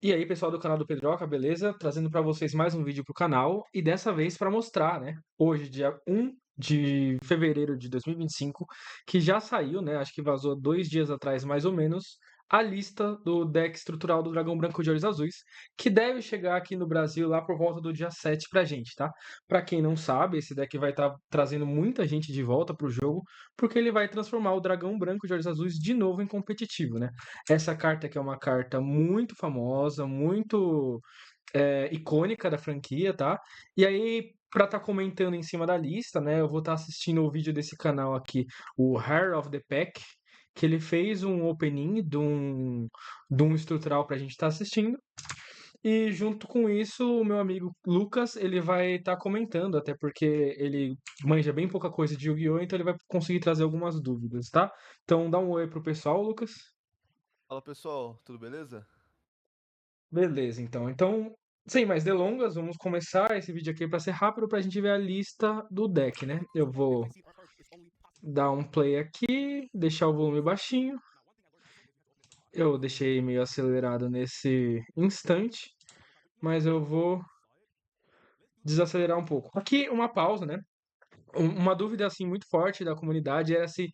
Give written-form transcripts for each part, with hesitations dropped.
E aí, pessoal do canal do Pedroca, beleza? Trazendo para vocês mais um vídeo pro canal e dessa vez para mostrar, né? Hoje, dia 1 de fevereiro de 2025, que já saiu, né? Acho que vazou 2 dias atrás, mais ou menos, a lista do deck estrutural do Dragão Branco de Olhos Azuis, que deve chegar aqui no Brasil lá por volta do dia 7 pra gente, tá? Pra quem não sabe, esse deck vai estar trazendo muita gente de volta pro jogo, porque ele vai transformar o Dragão Branco de Olhos Azuis de novo em competitivo, né? Essa carta aqui é uma carta muito famosa, muito icônica da franquia, tá? E aí, pra estar comentando em cima da lista, né? Eu vou estar assistindo o vídeo desse canal aqui, o Hair of the Pack, que ele fez um opening de um estrutural pra gente estar assistindo. E junto com isso, o meu amigo Lucas, ele vai estar comentando, até porque ele manja bem pouca coisa de Yu-Gi-Oh!, então ele vai conseguir trazer algumas dúvidas, tá? Então dá um oi pro pessoal, Lucas. Fala pessoal, tudo beleza? Beleza, então. Então, sem mais delongas, vamos começar esse vídeo aqui para ser rápido para a gente ver a lista do deck, né? Eu vou dar um play aqui, deixar o volume baixinho. Eu deixei meio acelerado nesse instante, mas eu vou desacelerar um pouco. Aqui uma pausa, né? Uma dúvida assim muito forte da comunidade era se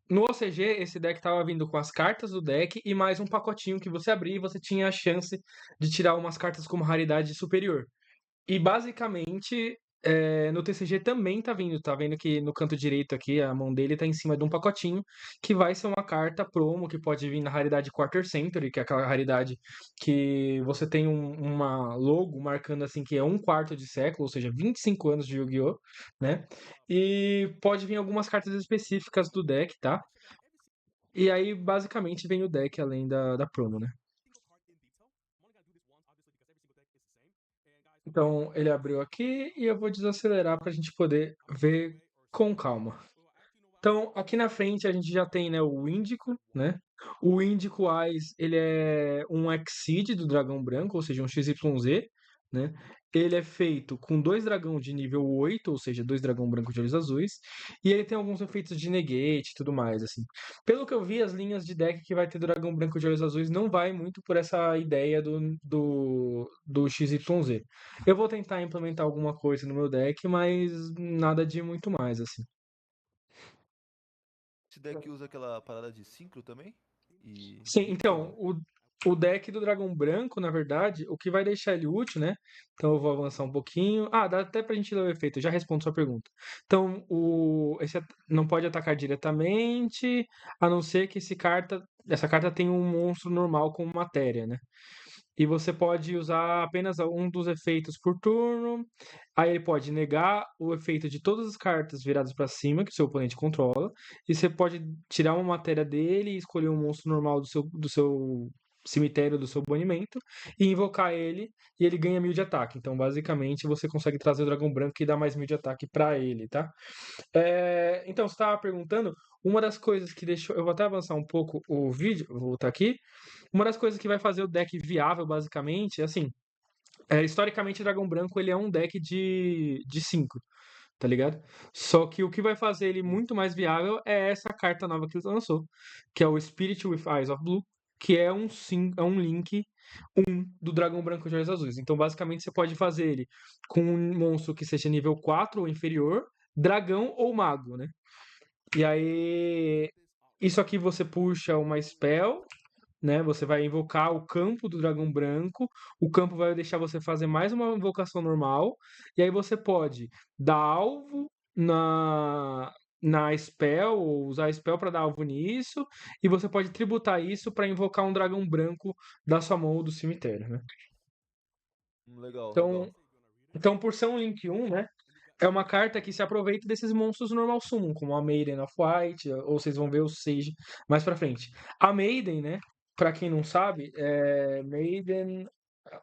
no OCG esse deck estava vindo com as cartas do deck e mais um pacotinho que você abria e você tinha a chance de tirar umas cartas como raridade superior. E basicamente, no TCG também tá vendo que no canto direito aqui, a mão dele tá em cima de um pacotinho, que vai ser uma carta promo, que pode vir na raridade Quarter Century, que é aquela raridade que você tem uma logo marcando assim que é um quarto de século, ou seja, 25 anos de Yu-Gi-Oh!, né? E pode vir algumas cartas específicas do deck, tá? E aí, basicamente, vem o deck além da promo, né? Então, ele abriu aqui e eu vou desacelerar para a gente poder ver com calma. Então, aqui na frente a gente já tem, né, o Índico, né? O Índico Eyes, ele é um Exceed do dragão branco, ou seja, um XYZ, né? Ele é feito com dois dragão de nível 8, ou seja, dois dragão branco de olhos azuis, e ele tem alguns efeitos de negate e tudo mais, assim. Pelo que eu vi, as linhas de deck que vai ter dragão branco de olhos azuis não vai muito por essa ideia do XYZ. Eu vou tentar implementar alguma coisa no meu deck, mas nada de muito mais, assim. Esse deck usa aquela parada de sincro também? Sim, E então, como? o deck do Dragão Branco, na verdade, o que vai deixar ele útil, né? Então eu vou avançar um pouquinho. Ah, dá até pra gente ler o efeito, eu já respondo sua pergunta. Então, não pode atacar diretamente, a não ser que essa carta tenha um monstro normal com matéria, né? E você pode usar apenas um dos efeitos por turno. Aí ele pode negar o efeito de todas as cartas viradas para cima que o seu oponente controla. E você pode tirar uma matéria dele e escolher um monstro normal do seu cemitério, do seu banimento, e invocar ele, e ele ganha 1000 de ataque. Então, basicamente, você consegue trazer o dragão branco e dar mais 1000 de ataque para ele, tá? Então, você estava perguntando, uma das coisas que deixou. Eu vou até avançar um pouco o vídeo, vou voltar aqui. Uma das coisas que vai fazer o deck viável, basicamente, assim, historicamente, Dragão Branco ele é um deck de 5, tá ligado? Só que o que vai fazer ele muito mais viável é essa carta nova que ele lançou, que é o Spirit with Eyes of Blue, que é um link do Dragão Branco de Olhos Azuis. Então, basicamente, você pode fazer ele com um monstro que seja nível 4 ou inferior, dragão ou mago, né? E aí, isso aqui você puxa uma spell, né? Você vai invocar o campo do dragão branco. O campo vai deixar você fazer mais uma invocação normal. E aí você pode dar alvo na spell, ou usar a spell para dar alvo nisso. E você pode tributar isso para invocar um dragão branco da sua mão ou do cemitério, né? Legal, Então, legal. então, por ser um Link 1, né? É uma carta que se aproveita desses monstros normal summon, como a Maiden of White, ou vocês vão ver o Sage mais pra frente. A Maiden, né? Pra quem não sabe, é Maiden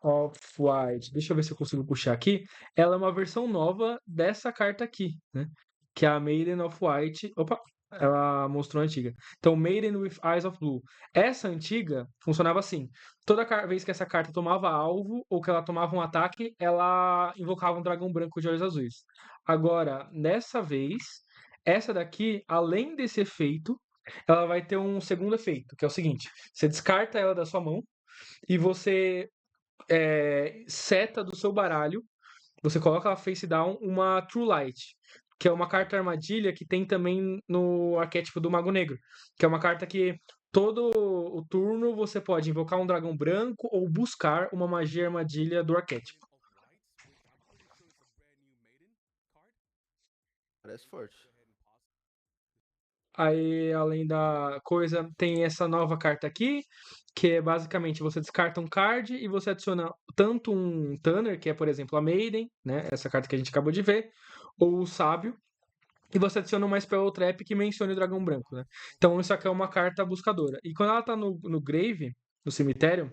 of White. Deixa eu ver se eu consigo puxar aqui. Ela é uma versão nova dessa carta aqui, né? Que é a Maiden of White. Opa! Ela mostrou a antiga. Então, Maiden with Eyes of Blue. Essa antiga funcionava assim. Toda vez que essa carta tomava alvo ou que ela tomava um ataque, ela invocava um dragão branco de olhos azuis. Agora, nessa vez, essa daqui, além desse efeito, ela vai ter um segundo efeito, que é o seguinte: você descarta ela da sua mão e você seta do seu baralho, você coloca ela face down uma True Light, que é uma carta armadilha que tem também no arquétipo do Mago Negro, que é uma carta que todo o turno você pode invocar um dragão branco ou buscar uma magia armadilha do arquétipo. Parece forte. Aí, além da coisa, tem essa nova carta aqui, que é basicamente você descarta um card e você adiciona tanto um Tanner, que é, por exemplo, a Maiden, né? Essa carta que a gente acabou de ver, ou o Sábio, e você adiciona uma Spell Trap que mencione o dragão branco, né? Então isso aqui é uma carta buscadora. E quando ela tá no grave, no cemitério,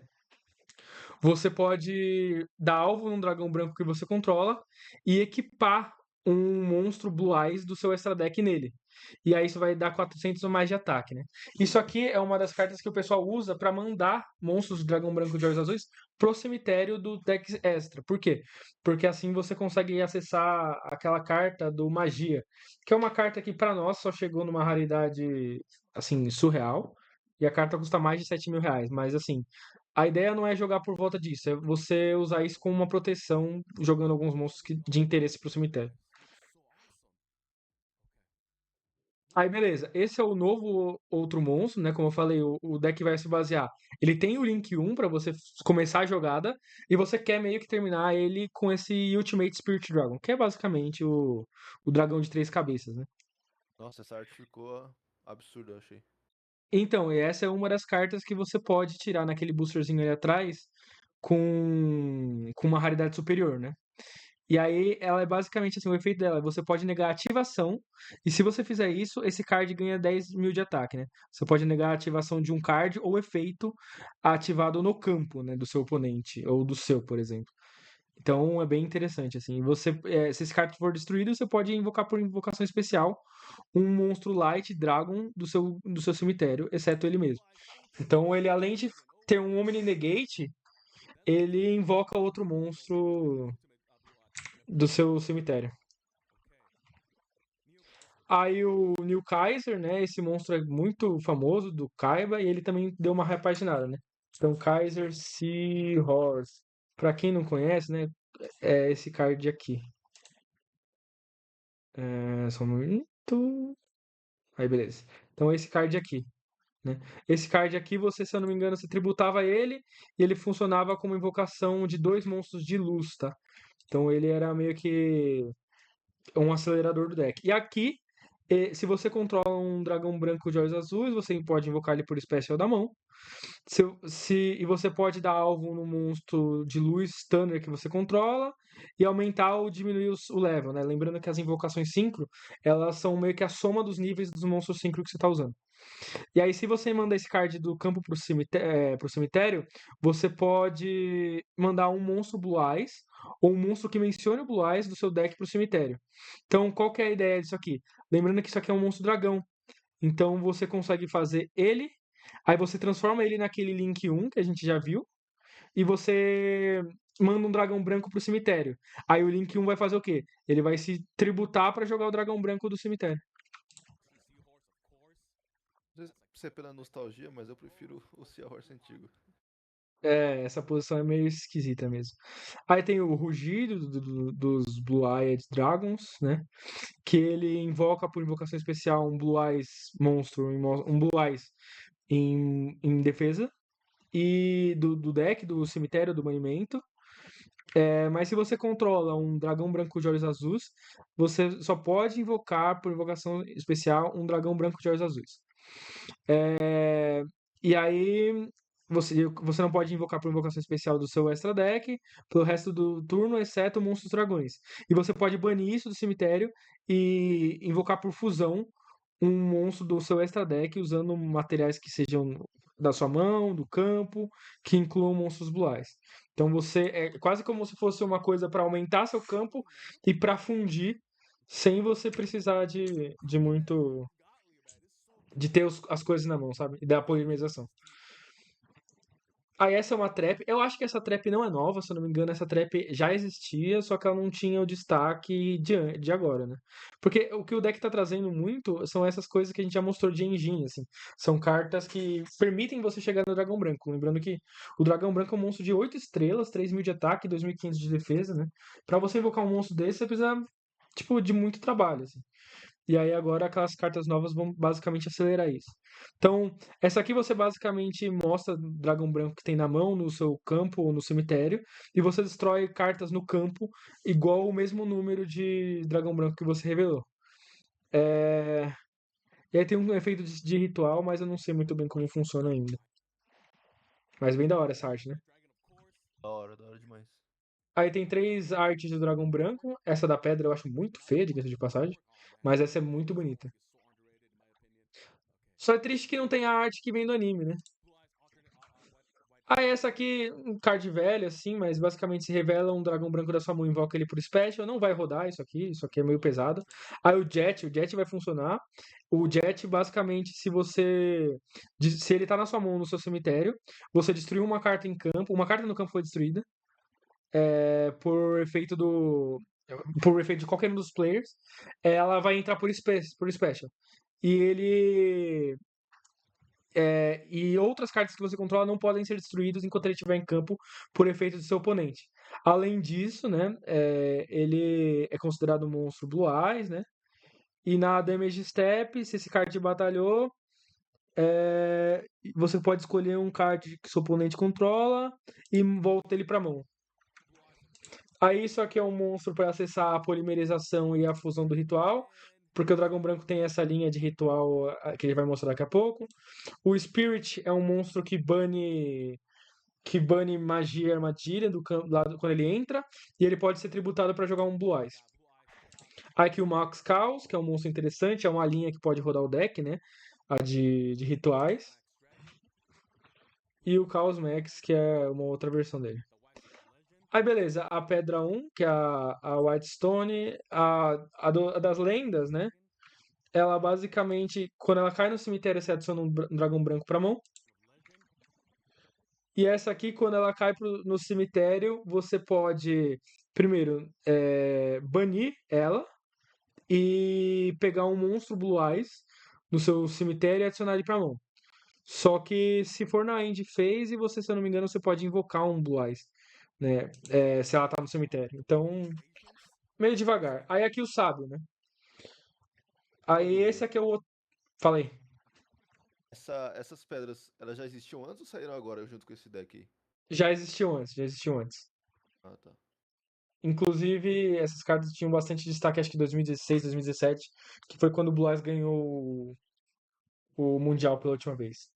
você pode dar alvo num dragão branco que você controla e equipar um monstro Blue Eyes do seu extra deck nele. E aí isso vai dar 400 ou mais de ataque, né? Isso aqui é uma das cartas que o pessoal usa para mandar monstros de dragão branco de olhos azuis pro cemitério do deck extra. Por quê? Porque assim você consegue acessar aquela carta do Magia, que é uma carta que para nós só chegou numa raridade assim surreal. E a carta custa mais de 7 mil reais. Mas assim, a ideia não é jogar por volta disso, é você usar isso como uma proteção, jogando alguns monstros de interesse pro cemitério. Aí, beleza. Esse é o novo outro monstro, né? Como eu falei, o deck vai se basear. Ele tem o Link 1 pra você começar a jogada, e você quer meio que terminar ele com esse Ultimate Spirit Dragon, que é basicamente o dragão de 3 cabeças, né? Nossa, essa arte ficou absurda, eu achei. Então, e essa é uma das cartas que você pode tirar naquele boosterzinho ali atrás com uma raridade superior, né? E aí ela é basicamente assim, o efeito dela, você pode negar a ativação, e se você fizer isso, esse card ganha 10 mil de ataque, né? Você pode negar a ativação de um card ou efeito ativado no campo, né, do seu oponente, ou do seu, por exemplo. Então é bem interessante, assim. Se esse card for destruído, você pode invocar por invocação especial um monstro Light Dragon do seu cemitério, exceto ele mesmo. Então ele, além de ter um Omni Negate, ele invoca outro monstro do seu cemitério. Aí o New Kaiser, né? Esse monstro é muito famoso do Kaiba e ele também deu uma repaginada, né? Então, Kaiser Seahorse. Pra quem não conhece, né? É esse card aqui. Só um momento. Aí, beleza. Então, esse card aqui, né? Esse card aqui, você, se eu não me engano, você tributava ele e ele funcionava como invocação de 2 monstros de luz, tá? Então, ele era meio que um acelerador do deck. E aqui, se você controla um dragão branco de olhos azuis, você pode invocar ele por Special da mão. E você pode dar alvo no monstro de luz Stunner que você controla e aumentar ou diminuir o level, né? Lembrando que as invocações Synchro, elas são meio que a soma dos níveis dos monstros Synchro que você está usando. E aí, se você manda esse card do campo pro cemitério, você pode mandar um monstro Blue Eyes ou um monstro que mencione o Blue Eyes do seu deck pro cemitério. Então, qual que é a ideia disso aqui? Lembrando que isso aqui é um monstro dragão. Então, você consegue fazer ele, aí você transforma ele naquele Link 1 que a gente já viu, e você manda um dragão branco pro cemitério. Aí o Link 1 vai fazer o quê? Ele vai se tributar para jogar o dragão branco do cemitério. Não sei se é pela nostalgia, mas eu prefiro o Seahorse antigo. Essa posição é meio esquisita mesmo. Aí tem o rugido dos Blue-Eyed Dragons, né? Que ele invoca por invocação especial um Blue Eyes monstro, um Blue Eyes em defesa. E do deck, do cemitério, do banimento. Mas se você controla um dragão branco de olhos azuis, você só pode invocar por invocação especial um dragão branco de olhos azuis. E aí você não pode invocar por invocação especial do seu extra deck pelo resto do turno, exceto monstros dragões. E você pode banir isso do cemitério e invocar por fusão um monstro do seu extra deck usando materiais que sejam da sua mão, do campo, que incluam monstros Blue Eyes. Então você é quase como se fosse uma coisa para aumentar seu campo e para fundir sem você precisar de muito de ter as coisas na mão, sabe? E da polimerização. Aí essa é uma trap. Eu acho que essa trap não é nova, se eu não me engano, essa trap já existia, só que ela não tinha o destaque de agora, né? Porque o que o deck tá trazendo muito são essas coisas que a gente já mostrou de engine, assim. São cartas que permitem você chegar no Dragão Branco. Lembrando que o Dragão Branco é um monstro de 8 estrelas, 3.000 de ataque, 2.500 de defesa, né? Pra você invocar um monstro desse, você precisa, tipo, de muito trabalho, assim. E aí agora aquelas cartas novas vão basicamente acelerar isso. Então, essa aqui você basicamente mostra o dragão branco que tem na mão, no seu campo ou no cemitério, e você destrói cartas no campo igual o mesmo número de dragão branco que você revelou. E aí tem um efeito de ritual, mas eu não sei muito bem como funciona ainda. Mas bem da hora essa arte, né? Da hora demais. Aí tem 3 artes do dragão branco. Essa da pedra eu acho muito feia, diga-se de passagem. Mas essa é muito bonita. Só é triste que não tem a arte que vem do anime, né? Ah, essa aqui, um card velho, assim, mas basicamente se revela um dragão branco da sua mão, invoca ele por special, não vai rodar isso aqui é meio pesado. Aí o Jet vai funcionar. O Jet, basicamente, se ele tá na sua mão, no seu cemitério, você destruiu uma carta em campo, uma carta no campo foi destruída, por efeito por efeito de qualquer um dos players, ela vai entrar por special. E ele e outras cartas que você controla não podem ser destruídas enquanto ele estiver em campo por efeito do seu oponente. Além disso, né, ele é considerado um monstro Blue Eyes, né? E na Damage Step, se esse card batalhou, você pode escolher um card que seu oponente controla e volta ele para mão. Aí isso aqui é um monstro para acessar a polimerização e a fusão do ritual, porque o dragão branco tem essa linha de ritual que ele vai mostrar daqui a pouco. O Spirit é um monstro que bane magia e armadilha quando ele entra, e ele pode ser tributado para jogar um Blue Eyes. Aí aqui o Max Chaos, que é um monstro interessante, é uma linha que pode rodar o deck, né? A de rituais. E o Chaos Max, que é uma outra versão dele. Aí beleza, a Pedra 1, que é a Whitestone, a das lendas, né? Ela basicamente, quando ela cai no cemitério, você adiciona um dragão branco pra mão. E essa aqui, quando ela cai no cemitério, você pode, primeiro, banir ela e pegar um monstro Blue Eyes no seu cemitério e adicionar ele pra mão. Só que se for na end phase, você, se eu não me engano, você pode invocar um Blue Eyes, né? Se ela tá no cemitério. Então, meio devagar. Aí aqui o sábio, né? Uma Aí esse dúvida. aqui é o outro. Falei. Essas pedras, elas já existiam antes ou saíram agora junto com esse deck aí? Já existiu antes, já existiu antes. Ah, tá. Inclusive, essas cartas tinham bastante destaque, acho que 2016, 2017, que foi quando o Blue Eyes ganhou o Mundial pela última vez.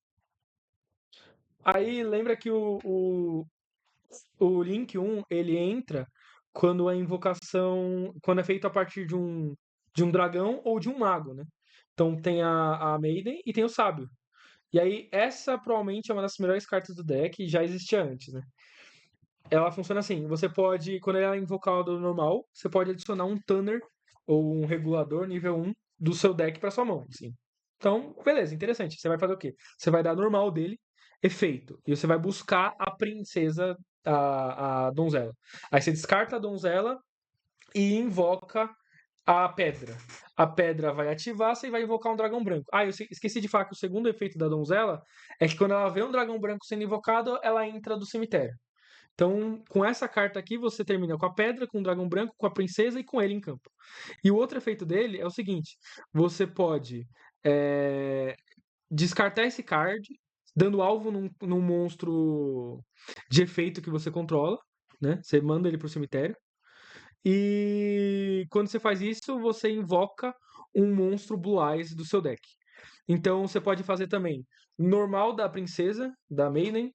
Aí lembra que o Link 1, ele entra quando a invocação, quando é feito a partir de um dragão ou de um mago, né? Então tem a Maiden e tem o Sábio. E aí essa provavelmente é uma das melhores cartas do deck e já existia antes, né? Ela funciona assim, você pode, quando ela é invocado normal, você pode adicionar um Tanner ou um regulador nível 1 do seu deck para sua mão, assim. Então, beleza, interessante. Você vai fazer o quê? Você vai dar normal dele, efeito, e você vai buscar a princesa, a donzela. Aí você descarta a donzela e invoca a pedra. A pedra vai ativar, você vai invocar um dragão branco. Ah, eu esqueci de falar que o segundo efeito da donzela é que quando ela vê um dragão branco sendo invocado, ela entra do cemitério. Então, com essa carta aqui, você termina com a pedra, com o dragão branco, com a princesa e com ele em campo. E o outro efeito dele é o seguinte: você pode é, descartar esse card, dando alvo num monstro de efeito que você controla, né? Você manda ele pro cemitério. E quando você faz isso, você invoca um monstro Blue Eyes do seu deck. Então você pode fazer também normal da princesa, da Maiden,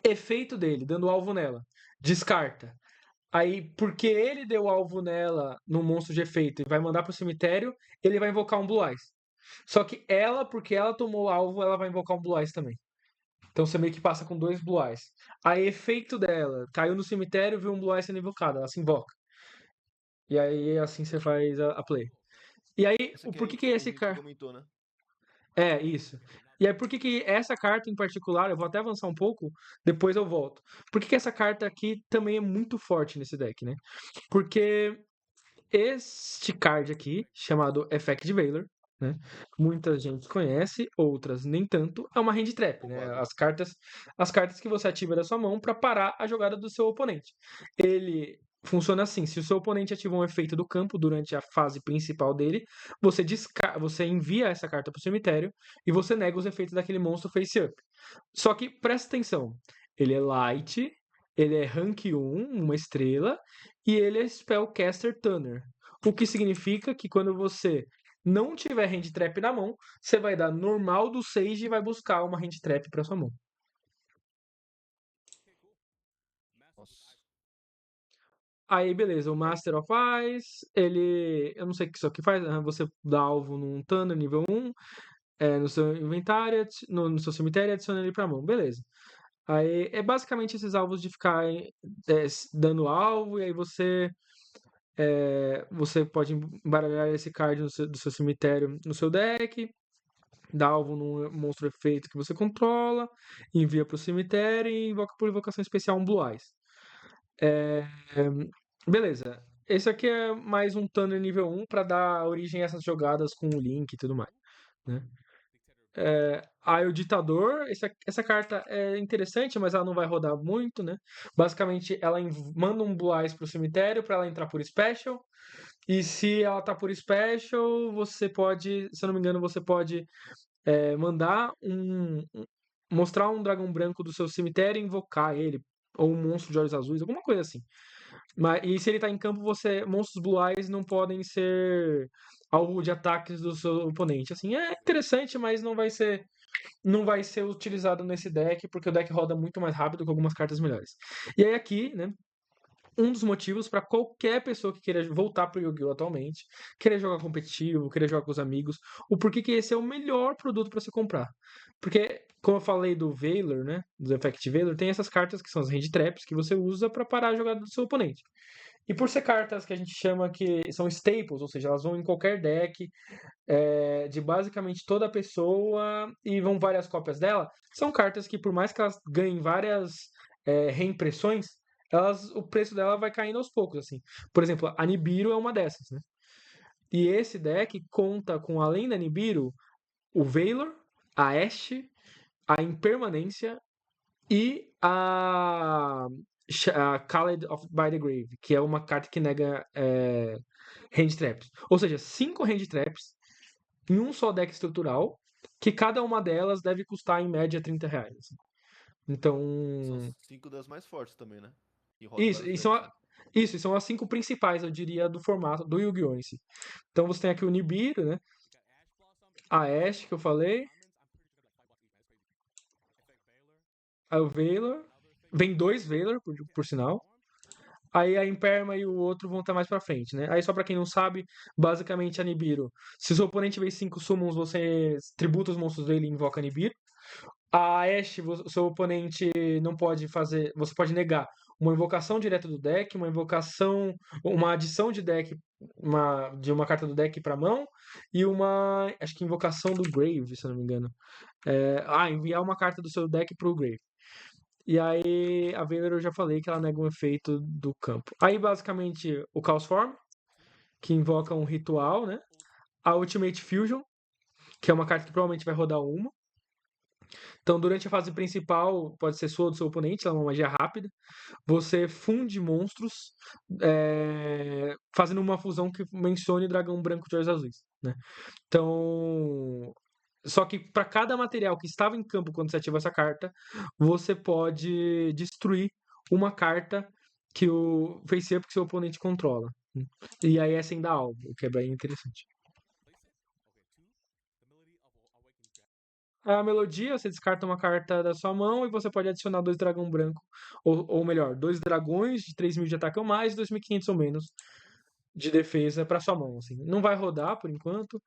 efeito dele, dando alvo nela. Descarta. Aí, porque ele deu alvo nela no monstro de efeito e vai mandar pro cemitério, ele vai invocar um Blue Eyes. Só que ela, porque ela tomou alvo, ela vai invocar um Blue Eyes também. Então você meio que passa com 2 Blue Eyes. Aí, efeito dela, caiu no cemitério, viu um Blue Eyes sendo invocado, ela se invoca. E aí, assim você faz a play. E aí, Esse o aqui é por a que que é esse Exposing que você cara? comentou, né? É, isso. E aí, por que que essa carta em particular, eu vou até avançar um pouco, depois eu volto. Por que que essa carta aqui também é muito forte nesse deck, né? Porque este card aqui, chamado Effect Veiler, né? Muita gente conhece, outras nem tanto. É uma hand trap, né? Roubado. As cartas que você ativa da sua mão para parar a jogada do seu oponente. Ele funciona assim: se o seu oponente ativa um efeito do campo durante a fase principal dele, você envia essa carta para o cemitério e você nega os efeitos daquele monstro face up. Só que presta atenção: ele é light, ele é rank 1, uma estrela, e ele é Spellcaster Tuner. O que significa que quando você não tiver hand trap na mão, você vai dar normal do Sage e vai buscar uma hand trap para sua mão. Nossa. Aí, beleza, o Master of Ice, ele. Eu não sei o que isso aqui faz, você dá alvo num Thunder nível 1, no seu inventário, no seu cemitério e adiciona ele pra mão. Beleza. Aí é basicamente esses alvos de ficar dando alvo, e aí você pode embaralhar esse card do seu cemitério no seu deck, dá alvo num monstro efeito que você controla, envia pro cemitério e invoca por invocação especial um Blue Eyes. É, beleza. Esse aqui é mais um Thunder nível 1 para dar origem a essas jogadas com o Link e tudo mais, né? Aí o Ditador, essa carta é interessante, mas ela não vai rodar muito, né? Basicamente, ela manda um Blue Eyes pro cemitério para ela entrar por Special. E se ela tá por Special, você pode, se eu não me engano, você pode mandar mostrar um dragão branco do seu cemitério e invocar ele. Ou um monstro de olhos azuis, alguma coisa assim. E se ele tá em campo, monstros Blue Eyes não podem ser alvo de ataques do seu oponente. Assim, é interessante, mas não vai ser utilizado nesse deck, porque o deck roda muito mais rápido com algumas cartas melhores. E aí aqui, né, um dos motivos para qualquer pessoa que queira voltar pro Yu-Gi-Oh! Atualmente, querer jogar competitivo, querer jogar com os amigos, o porquê que esse é o melhor produto para se comprar. Porque, como eu falei do Veiler, né, do Effect Veiler, tem essas cartas que são as Hand Traps que você usa para parar a jogada do seu oponente. E por ser cartas que a gente chama que são staples, ou seja, elas vão em qualquer deck, de basicamente toda pessoa e vão várias cópias dela, são cartas que, por mais que elas ganhem várias reimpressões, o preço dela vai caindo aos poucos, assim. Por exemplo, a Nibiru é uma dessas, né? E esse deck conta com, além da Nibiru, o Veilor, a Ashe, a Impermanência e a Khaled by the Grave, que é uma carta que nega hand traps. Ou seja, 5 hand traps em um só deck estrutural, que cada uma delas deve custar em média R$ 30. Assim. São Então. 5 das mais fortes também, né? E roda em Isso, vários e são, decks, né? isso, e são as 5 principais, eu diria, do formato do Yu-Gi-Oh! Em si. Então você tem aqui o Nibiru, né? A Ashe, que eu falei. Aí o Veilor. Vem 2 Veilor, por sinal. Aí a Imperma e o outro vão estar mais pra frente, né? Aí só pra quem não sabe, basicamente a Nibiru. Se o seu oponente vê 5 summons, você tributa os monstros dele e invoca a Nibiru. A Ashe, o seu oponente não pode fazer. Você pode negar uma invocação direta do deck, uma adição de deck, de uma carta do deck pra mão, e acho que invocação do Grave, se eu não me engano. Enviar uma carta do seu deck pro Grave. E aí, a Veiler eu já falei que ela nega um efeito do campo. Aí, basicamente, o Chaos Form, que invoca um ritual, né? A Ultimate Fusion, que é uma carta que provavelmente vai rodar uma. Então, durante a fase principal, pode ser sua ou do seu oponente, ela é uma magia rápida. Você funde monstros, fazendo uma fusão que mencione dragão branco de olhos azuis, né? Então, só que para cada material que estava em campo quando você ativa essa carta, você pode destruir uma carta que o face-up que seu oponente controla. E aí é sem dar alvo, o que é bem interessante. A melodia, você descarta uma carta da sua mão e você pode adicionar 2 dragão branco, ou melhor, 2 dragões de 3.000 de ataque ou mais, 2.500 ou menos de defesa para sua mão. Assim. Não vai rodar por enquanto.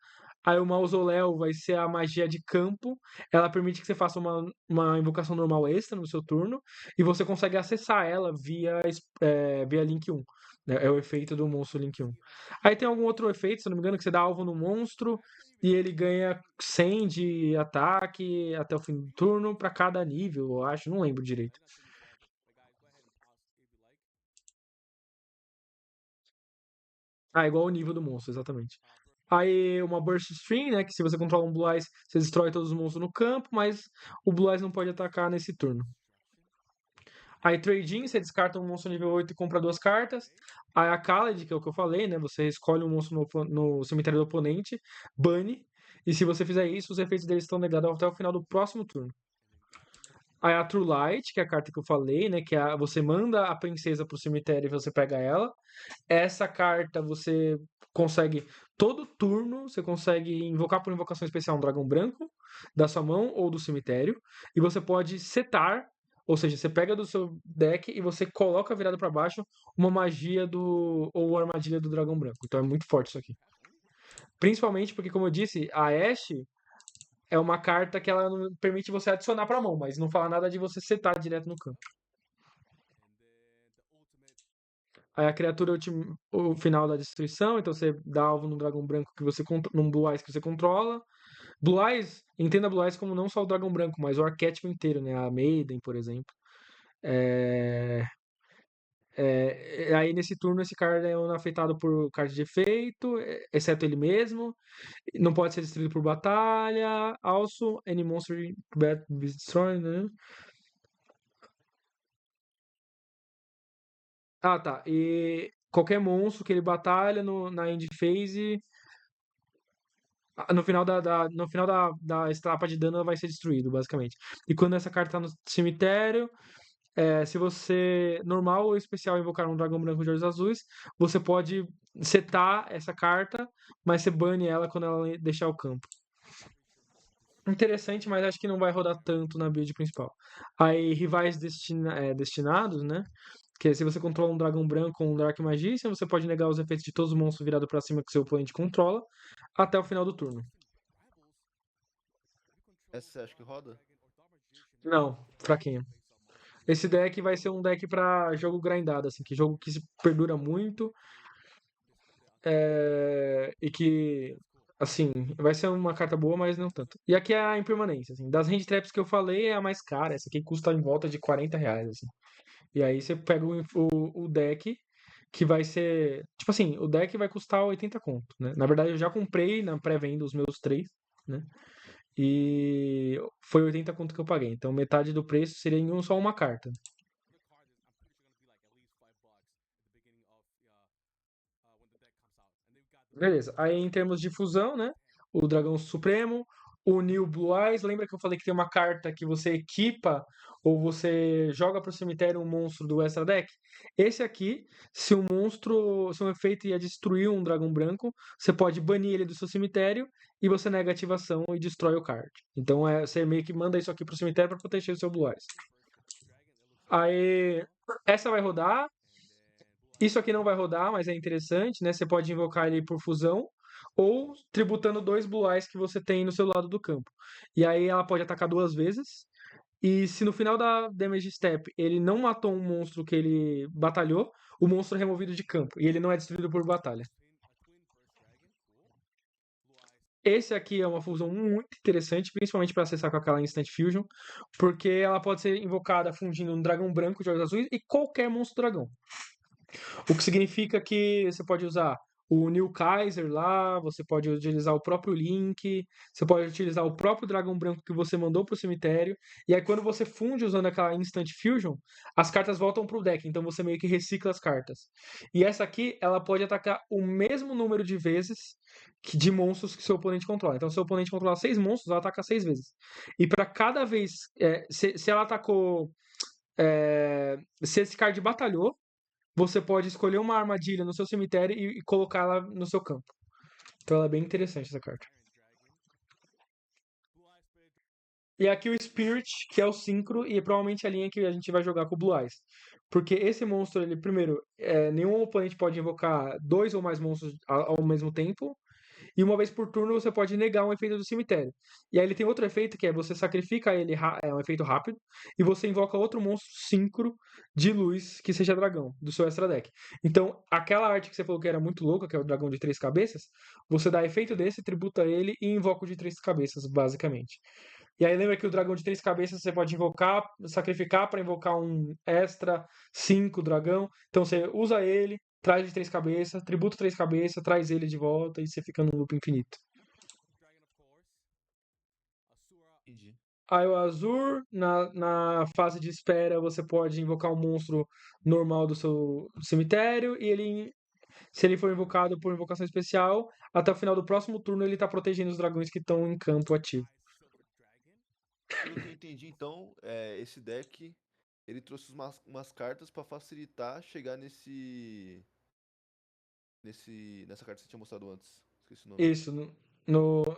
Aí o mausoléu vai ser a magia de campo. Ela permite que você faça uma invocação normal extra no seu turno e você consegue acessar ela via Link 1. Né? É o efeito do monstro Link 1. Aí tem algum outro efeito, se não me engano, que você dá alvo no monstro e ele ganha 100 de ataque até o fim do turno pra cada nível, eu acho, não lembro direito. Ah, igual o nível do monstro, exatamente. Aí uma Burst Stream, né, que se você controla um Blue Eyes, você destrói todos os monstros no campo, mas o Blue Eyes não pode atacar nesse turno. Aí Trade-in, você descarta um monstro nível 8 e compra duas cartas. Aí a Khaled, que é o que eu falei, né, você escolhe um monstro no cemitério do oponente, bane, e se você fizer isso, os efeitos deles estão negados até o final do próximo turno. Aí a True Light, que é a carta que eu falei, né? Que é você manda a princesa pro cemitério e você pega ela. Essa carta você consegue, todo turno, você consegue invocar por invocação especial um dragão branco da sua mão ou do cemitério. E você pode setar, ou seja, você pega do seu deck e você coloca virado para baixo uma magia do ou armadilha do dragão branco. Então é muito forte isso aqui. Principalmente porque, como eu disse, a Ashe é uma carta que ela não permite você adicionar pra mão, mas não fala nada de você setar direto no campo. Aí a criatura o final da destruição, então você dá alvo no dragão branco que você num Blue Eyes que você controla. Blue Eyes, entenda Blue Eyes como não só o dragão branco, mas o arquétipo inteiro, né? A Maiden, por exemplo. É... Aí nesse turno esse card é afetado por card de efeito, exceto ele mesmo. Não pode ser destruído por batalha. Also, any monster that be destroyed, né? Ah, tá. E qualquer monstro que ele batalha na end phase, no final no final da etapa de dano, ela vai ser destruído, basicamente. E quando essa carta tá no cemitério, se você, normal ou especial, invocar um dragão branco de olhos azuis, você pode setar essa carta, mas você bane ela quando ela deixar o campo. Interessante, mas acho que não vai rodar tanto na build principal. Aí, rivais destinados, né? Que se você controla um dragão branco ou um Dark Magician, você pode negar os efeitos de todos os monstros virados pra cima que seu oponente controla até o final do turno. Essa você acha que roda? Não, fraquinho. Esse deck vai ser um deck pra jogo grindado, assim, que jogo que se perdura muito e que, assim, vai ser uma carta boa, mas não tanto. E aqui é a impermanência, assim. Das hand traps que eu falei, é a mais cara. Essa aqui custa em volta de R$ 40, assim. E aí você pega o deck, que vai ser. Tipo assim, o deck vai custar 80 conto, né? Na verdade, eu já comprei na pré-venda os meus três, né? E foi 80 conto que eu paguei. Então metade do preço seria em só uma carta. Beleza. Aí em termos de fusão, né? O Dragão Supremo, o New Blue Eyes. Lembra que eu falei que tem uma carta que você equipa ou você joga pro cemitério um monstro do extra deck? Esse aqui, se um monstro, se um efeito ia destruir um dragão branco, você pode banir ele do seu cemitério e você nega a ativação e destrói o card. Então você meio que manda isso aqui pro cemitério para proteger o seu Blue Eyes. Aí essa vai rodar. Isso aqui não vai rodar, mas é interessante, né? Você pode invocar ele por fusão ou tributando dois Blue Eyes que você tem no seu lado do campo. E aí ela pode atacar duas vezes. E se no final da Damage Step ele não matou um monstro que ele batalhou, o monstro é removido de campo. E ele não é destruído por batalha. Esse aqui é uma fusão muito interessante, principalmente para acessar com aquela Instant Fusion, porque ela pode ser invocada fundindo um dragão branco de olhos azuis e qualquer monstro dragão. O que significa que você pode usar o New Kaiser lá, você pode utilizar o próprio Link, você pode utilizar o próprio dragão branco que você mandou pro cemitério, e aí quando você funde usando aquela Instant Fusion, as cartas voltam pro deck, então você meio que recicla as cartas. E essa aqui, ela pode atacar o mesmo número de vezes de monstros que seu oponente controla. Então, se seu oponente controlar 6 monstros, ela ataca 6 vezes. E para cada vez, se ela atacou. Se esse card batalhou, você pode escolher uma armadilha no seu cemitério e colocá-la no seu campo. Então ela é bem interessante essa carta. E aqui o Spirit, que é o Synchro, e é provavelmente a linha que a gente vai jogar com o Blue Eyes. Porque esse monstro, ele, primeiro, nenhum oponente pode invocar dois ou mais monstros ao mesmo tempo. e uma vez por turno você pode negar um efeito do cemitério. E aí ele tem outro efeito que é você sacrifica ele, é um efeito rápido, e você invoca outro monstro síncro de luz que seja dragão, do seu extra deck. Então, aquela arte que você falou que era muito louca, que é o dragão de 3 cabeças, você dá efeito desse, tributa ele e invoca o de 3 cabeças, basicamente. E aí lembra que o dragão de 3 cabeças você pode invocar, sacrificar para invocar um extra 5 dragão. Então você usa ele, traz de 3 cabeças, tributa 3 cabeças, traz ele de volta e você fica num loop infinito. Entendi. Aí o Azur, na fase de espera, você pode invocar um monstro normal do seu cemitério e ele, se ele for invocado por invocação especial, até o final do próximo turno ele tá protegendo os dragões que estão em campo ativo. Pelo que eu entendi, então, esse deck ele trouxe umas cartas pra facilitar chegar nessa carta que você tinha mostrado antes. Esqueci o nome. Isso,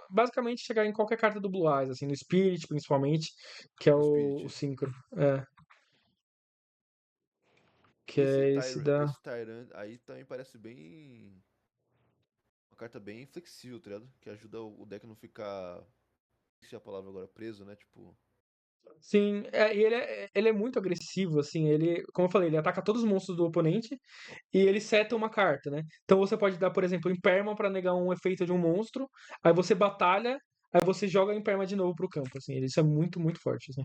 basicamente chegar em qualquer carta do Blue Eyes, assim, no Spirit principalmente, que é No o Spirit. Synchro. É, que Esse é esse da. esse Tyrant aí também parece bem. Uma carta bem flexível, tá ligado? Que ajuda o deck a não ficar. Esqueci a palavra agora, preso, né? Tipo. Sim, e ele é muito agressivo, assim, ele, como eu falei, ele ataca todos os monstros do oponente e ele seta uma carta, né? Então você pode dar, por exemplo, Imperma pra negar um efeito de um monstro, aí você batalha, aí você joga Imperma de novo pro campo, assim, isso é muito, muito forte, assim.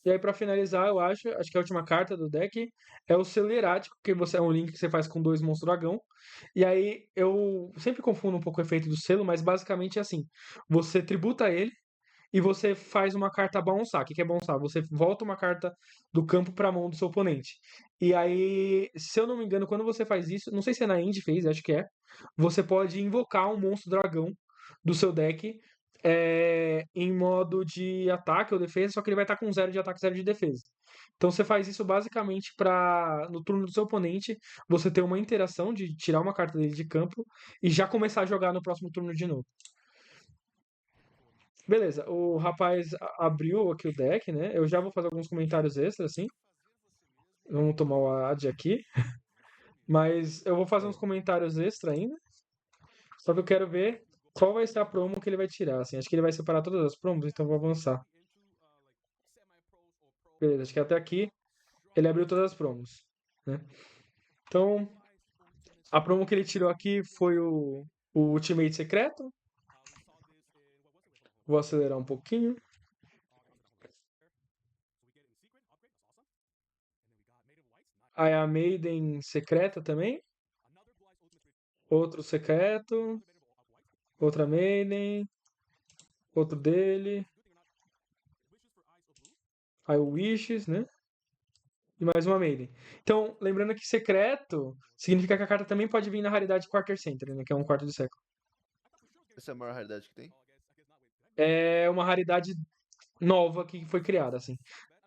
E aí, pra finalizar, eu acho que a última carta do deck é o Selo Hierático, que você é um link que você faz com 2 monstros dragão. E aí, eu sempre confundo um pouco o efeito do selo, mas basicamente é assim: você tributa ele e você faz uma carta bounçar. O que é bounçar? Você volta uma carta do campo pra mão do seu oponente. E aí, se eu não me engano, quando você faz isso, não sei se é na Indy fez, acho que é, você pode invocar um monstro dragão do seu deck em modo de ataque ou defesa, só que ele vai estar com 0 de ataque, 0 de defesa. Então você faz isso basicamente para no turno do seu oponente você ter uma interação de tirar uma carta dele de campo e já começar a jogar no próximo turno de novo. Beleza, o rapaz abriu aqui o deck, né? Eu já vou fazer alguns comentários extras, assim. Vamos tomar o ad aqui. Mas eu vou fazer uns Aí. comentários extra ainda. Só que eu quero ver qual vai ser a promo que ele vai tirar, assim. Acho que ele vai separar todas as promos, então vou avançar. Beleza, acho que até aqui ele abriu todas as promos, né? Então, a promo que ele tirou aqui foi o Ultimate Secreto. Vou acelerar um pouquinho. Aí a Maiden Secreta também. Outro secreto. Outra Maiden. Outro dele. Aí o Wishes, né? E mais uma Maiden. Então, lembrando que secreto significa que a carta também pode vir na raridade Quarter Century, né? Que é um quarto de século. Essa é a maior raridade que tem? É uma raridade nova que foi criada, assim.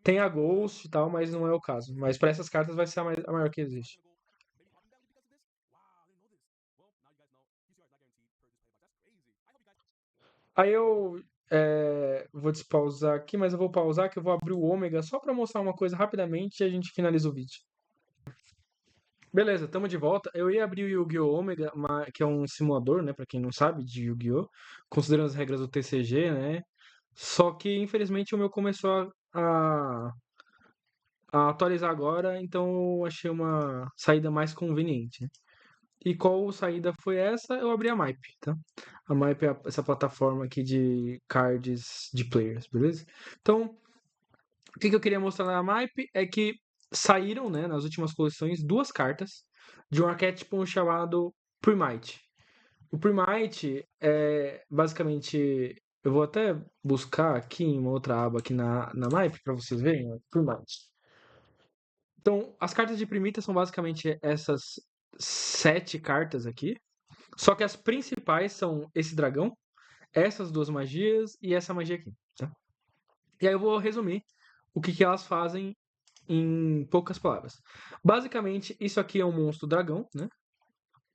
Tem a Ghost e tal, mas não é o caso. Mas para essas cartas vai ser a maior que existe. Aí eu vou despausar aqui, mas eu vou pausar que eu vou abrir o Ômega só para mostrar uma coisa rapidamente e a gente finaliza o vídeo. Beleza, estamos de volta. Eu ia abrir o Yu-Gi-Oh! Ômega, que é um simulador, né, para quem não sabe, de Yu-Gi-Oh! Considerando as regras do TCG, né? Só que infelizmente o meu começou a atualizar agora, então eu achei uma saída mais conveniente, né? E qual saída foi essa? Eu abri a Maip, tá? A Maip é essa plataforma aqui de cards de players, beleza? Então, o que eu queria mostrar na Maip é que saíram, né, nas últimas coleções, 2 cartas de um arquétipo chamado Primite. O Primite é basicamente. Eu vou até buscar aqui em uma outra aba aqui na Maip para vocês verem, ó, Primite. Então, as cartas de Primita são basicamente essas 7 cartas aqui. Só que as principais são esse dragão, essas 2 magias e essa magia aqui, tá? E aí eu vou resumir o que elas fazem em poucas palavras. Basicamente, isso aqui é um monstro dragão, né?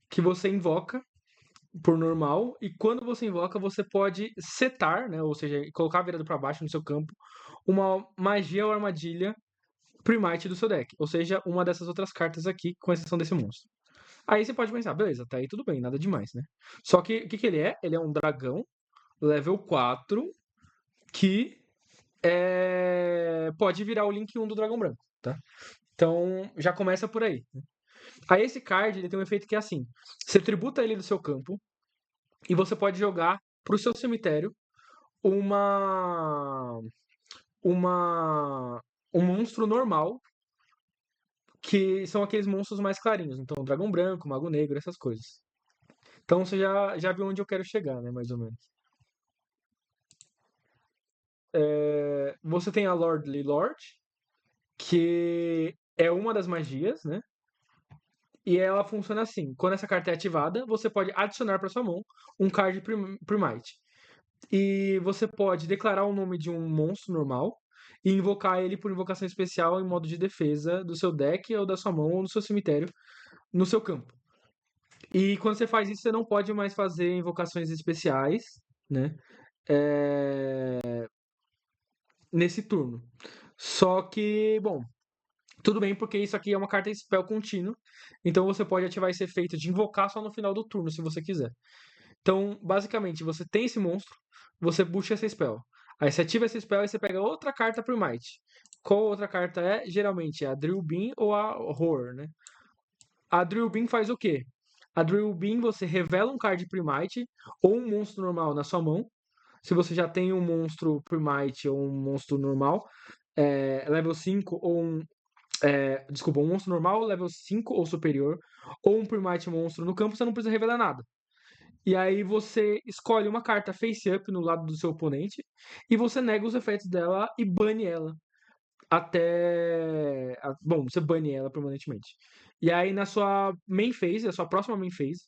Que você invoca por normal, e quando você invoca, você pode setar, né? Ou seja, colocar virado para baixo no seu campo, uma magia ou armadilha Primite do seu deck. Ou seja, uma dessas outras cartas aqui, com exceção desse monstro. Aí você pode pensar, beleza, até aí tudo bem, nada demais, né? Só que o que ele é? Ele é um dragão level 4 que pode virar o Link 1 do dragão branco, tá? Então já começa por aí. Aí esse card ele tem um efeito que é assim: você tributa ele do seu campo e você pode jogar pro seu cemitério uma uma um monstro normal, que são aqueles monstros mais clarinhos. Então, dragão branco, mago negro, essas coisas. Então você já viu onde eu quero chegar, né? Mais ou menos. Você tem a Lordly Lord, que é uma das magias, né? E ela funciona assim: quando essa carta é ativada, você pode adicionar para sua mão um card Primite. E você pode declarar o nome de um monstro normal e invocar ele por invocação especial em modo de defesa do seu deck ou da sua mão ou do seu cemitério no seu campo. E quando você faz isso, você não pode mais fazer invocações especiais, né? Nesse turno. Só que, bom, tudo bem, porque isso aqui é uma carta spell contínuo. Então você pode ativar esse efeito de invocar só no final do turno, se você quiser. Então, basicamente, você tem esse monstro, você puxa essa spell. Aí você ativa essa spell e você pega outra carta Primite. Qual outra carta é? Geralmente é a Drill Beam ou a Horror, né? A Drill Beam faz o quê? A Drill Beam você revela um card Primite ou um monstro normal na sua mão. Se você já tem um monstro Primite ou um monstro normal, level 5 ou desculpa, um monstro normal, level 5 ou superior, ou um Primite monstro no campo, você não precisa revelar nada. E aí você escolhe uma carta face up no lado do seu oponente e você nega os efeitos dela e bane ela bom, você bane ela permanentemente. E aí na sua main phase, a sua próxima main phase,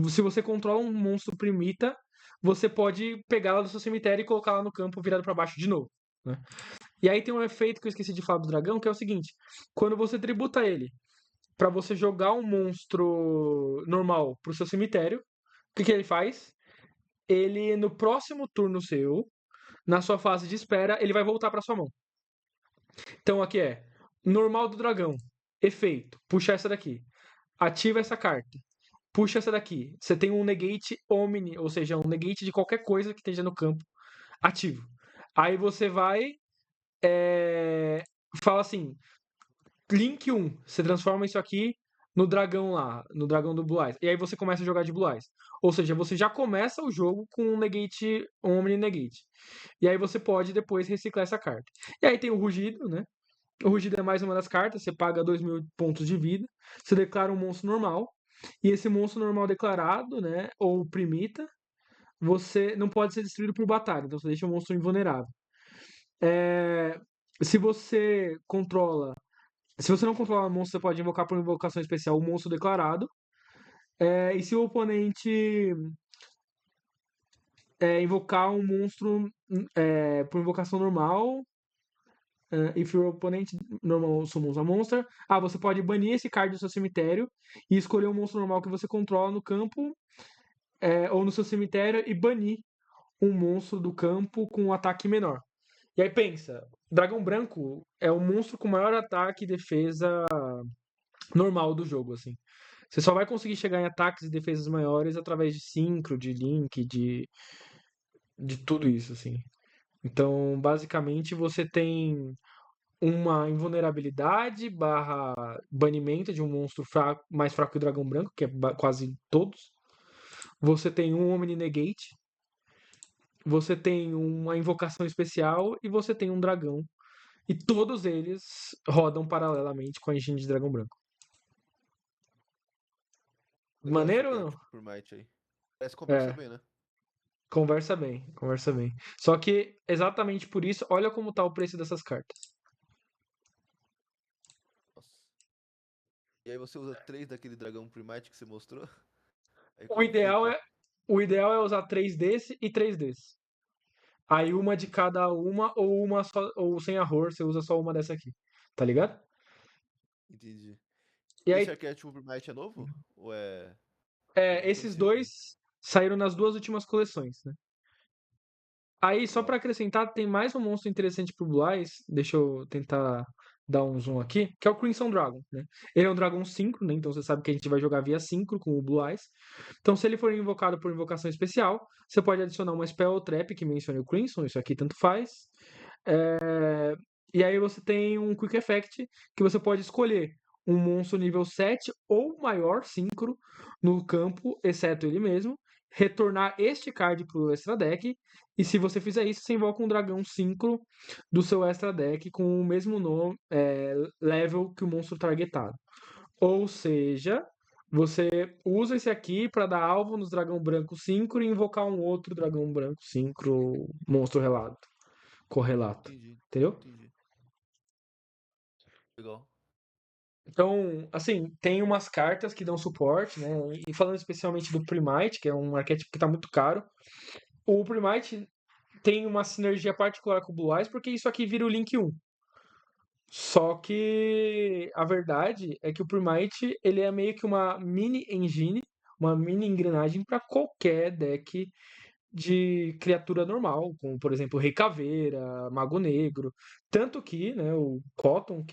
se você controla um monstro primita, você pode pegá-la do seu cemitério e colocá-la no campo virado para baixo de novo, né? E aí tem um efeito que eu esqueci de falar do dragão, que é o seguinte: quando você tributa ele para você jogar um monstro normal pro seu cemitério, o que ele faz? Ele, no próximo turno seu, na sua fase de espera, ele vai voltar para sua mão. Então aqui é normal do dragão, efeito, puxa essa daqui, ativa essa carta, puxa essa daqui. Você tem um negate omni, ou seja, um negate de qualquer coisa que esteja no campo ativo. Aí você vai fala assim, Link 1, você transforma isso aqui no dragão lá, no dragão do Blue Eyes. E aí você começa a jogar de Blue Eyes. Ou seja, você já começa o jogo com um negate, um Omni Negate. E aí você pode depois reciclar essa carta. E aí tem o Rugido, né? O Rugido é mais uma das cartas, você paga 2.000 pontos de vida, você declara um monstro normal, e esse monstro normal declarado, né, ou primita, você não pode ser destruído por batalha, então você deixa o monstro invulnerável. Se você controla Se você não controlar o monstro, você pode invocar por invocação especial o monstro declarado. E se o oponente invocar um monstro por invocação normal, if your opponent normal summons a monster, você pode banir esse card do seu cemitério e escolher um monstro normal que você controla no campo ou no seu cemitério e banir um monstro do campo com um ataque menor. E aí pensa, Dragão Branco é o monstro com maior ataque e defesa normal do jogo, assim. Você só vai conseguir chegar em ataques e defesas maiores através de Synchro, de Link, de tudo isso, assim. Então, basicamente, você tem uma invulnerabilidade barra banimento de um monstro mais fraco que o Dragão Branco, que é quase todos. Você tem um Omni Negate. Você tem uma invocação especial e você tem um dragão. E todos eles rodam paralelamente com a engine de Dragão Branco. Legal essa Maneiro ou ideia, não? tipo, por Might aí. Parece que conversa É. bem, né? Conversa bem, conversa bem. Só que, exatamente por isso, olha como tá o preço dessas cartas. Nossa. E aí você usa 3 daquele dragão Primite que você mostrou? Aí O como que ideal fica? é, o ideal é usar 3 desse e 3 desse. Aí uma de cada uma, ou uma só, ou sem horror, você usa só uma dessa aqui. Tá ligado? Entendi. E E esse aí, arquétipo Primite é novo? Ou é. Eu não esses conhecia também. dois saíram nas duas últimas coleções, né? Aí, só pra Legal. acrescentar, tem mais um monstro interessante pro Blue Eyes. Deixa eu tentar dar um zoom aqui, que é o Crimson Dragon, né? Ele é um dragão síncro, né? Então você sabe que a gente vai jogar via síncro com o Blue Eyes. Então, se ele for invocado por invocação especial, você pode adicionar uma Spell Trap que mencione o Crimson, isso aqui tanto faz. E aí você tem um Quick Effect que você pode escolher um monstro nível 7 ou maior síncro no campo, exceto ele mesmo, retornar este card pro extra deck, e se você fizer isso, você invoca um dragão síncro do seu extra deck com o mesmo nome, level que o monstro targetado. Ou seja, você usa esse aqui para dar alvo nos dragão branco síncro e invocar um outro dragão branco síncro monstro correlato. Entendi, Entendeu? entendi. Legal. Então, assim, tem umas cartas que dão suporte, né? E falando especialmente do Primite, que é um arquétipo que tá muito caro. O Primite tem uma sinergia particular com o Blue Eyes, porque isso aqui vira o Link 1. Só que a verdade é que o Primite, ele é meio que uma mini engine, uma mini engrenagem para qualquer deck de criatura normal, como por exemplo Rei Caveira, Mago Negro. Tanto que, né, o Cotton,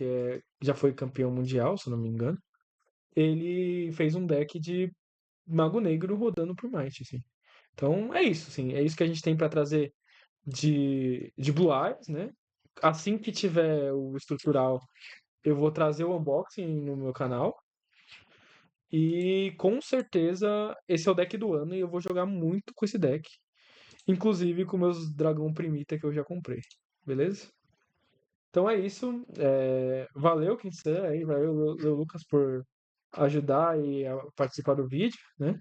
já foi campeão mundial, se eu não me engano, ele fez um deck de Mago Negro rodando por Might, assim. Então é isso, assim, é isso que a gente tem para trazer de Blue Eyes, né? Assim que tiver o estrutural, eu vou trazer o unboxing no meu canal. E com certeza esse é o deck do ano e eu vou jogar muito com esse deck. Inclusive com meus dragão primita que eu já comprei. Beleza? Então é isso. Valeu, Kinsan, aí, valeu, Lucas, por ajudar e a participar do vídeo, né?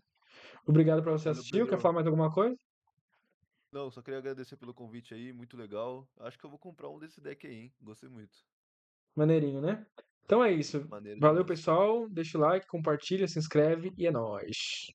Obrigado por você Valeu, assistir. Quer Pedro. falar mais alguma coisa? Não, só queria agradecer pelo convite aí, muito legal. Acho que eu vou comprar um desse deck aí, hein? Gostei muito. Maneirinho, né? Então é isso. Maneiro Valeu, demais. pessoal. Deixa o like, compartilha, se inscreve e é nóis.